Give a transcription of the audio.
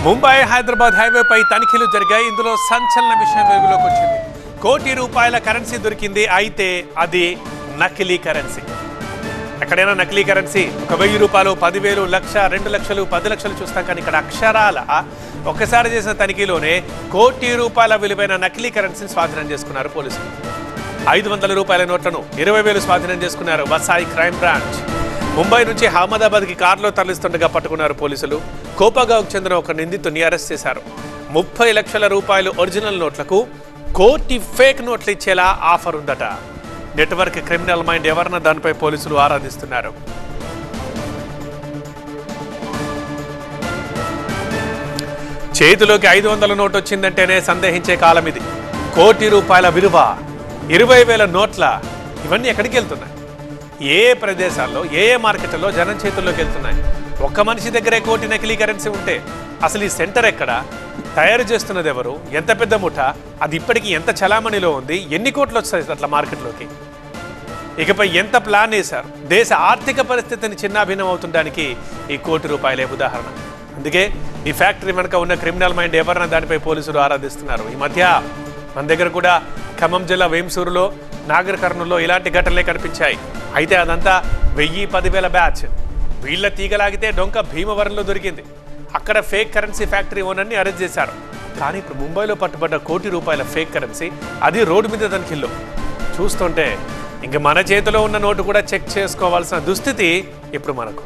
ముంబై హైదరాబాద్ హైవేపై తనిఖీలు జరిగాయి. ఇందులో సంచలన విషయం వెలుగులోకి వచ్చింది. ₹1 కరెన్సీ దొరికింది. అయితే అది నకిలీ కరెన్సీ. ఎక్కడైనా నకిలీ కరెన్సీ ₹1,000, 10,000, 1,00,000, 2,00,000, 10 లక్షలు చూస్తాం. కానీ ఇక్కడ అక్షరాల ఒక్కసారి చేసిన తనిఖీలోనే ₹1 విలువైన నకిలీ కరెన్సీని స్వాధీనం చేసుకున్నారు పోలీసులు. ₹500 నోట్లను 20,000 స్వాధీనం చేసుకున్నారు వసాయి క్రైమ్ బ్రాంచ్. ముంబై నుంచి అహ్మదాబాద్కి కారులో తరలిస్తుండగా పట్టుకున్నారు పోలీసులు. కోపగావ్కు చెందిన ఒక నిందితుడిని అరెస్ట్ చేశారు. ₹30 లక్షల ఒరిజినల్ నోట్లకు ₹1 ఫేక్ నోట్లు ఇచ్చేలా ఆఫర్ ఉందట. నెట్వర్క్ క్రిమినల్ మైండ్ ఎవరన్న దానిపై పోలీసులు ఆరాధిస్తున్నారు. చేతిలోకి 500 నోటు వచ్చిందంటేనే సందేహించే కాలం ఇది. ₹1 విలువ, 20,000 నోట్ల, ఇవన్నీ ఎక్కడికి వెళ్తున్నాయి? ఏ ప్రదేశాల్లో, ఏ మార్కెట్లో జనం చేతుల్లోకి వెళ్తున్నాయి? ఒక్క మనిషి దగ్గరే ₹1 నకిలీ కరెన్సీ ఉంటే అసలు ఈ సెంటర్ ఎక్కడ? తయారు చేస్తున్నది ఎవరు? ఎంత పెద్ద ముఠా? అది ఇప్పటికీ ఎంత చలామణిలో ఉంది? ఎన్ని కోట్లు వచ్చాయి అట్లా మార్కెట్లోకి? ఇకపై ఎంత ప్లాన్ వేశారు? దేశ ఆర్థిక పరిస్థితిని చిన్నాభిన్నం అవుతుండడానికి ఈ ₹1 ఉదాహరణ. అందుకే ఈ ఫ్యాక్టరీ వెనుక ఉన్న క్రిమినల్ మైండ్ ఎవరన్న దానిపై పోలీసులు ఆరాధిస్తున్నారు. ఈ మధ్య మన దగ్గర కూడా ఖమ్మం జిల్లా వేంసూరులో, నాగర్ కర్నూల్లో ఇలాంటి ఘటనలే కనిపించాయి. అయితే అదంతా 1000, 10,000 బ్యాచ్. వీళ్ళ తీగలాగితే డొంక భీమవరంలో దొరికింది. అక్కడ ఫేక్ కరెన్సీ ఫ్యాక్టరీ ఓనర్ని అరెస్ట్ చేశారు. కానీ ఇప్పుడు ముంబైలో పట్టుబడ్డ ₹1 ఫేక్ కరెన్సీ, అది రోడ్డు మీద తనిఖీల్లో చూస్తుంటే ఇంక మన చేతిలో ఉన్న నోటు కూడా చెక్ చేసుకోవాల్సిన దుస్థితి ఇప్పుడు మనకు.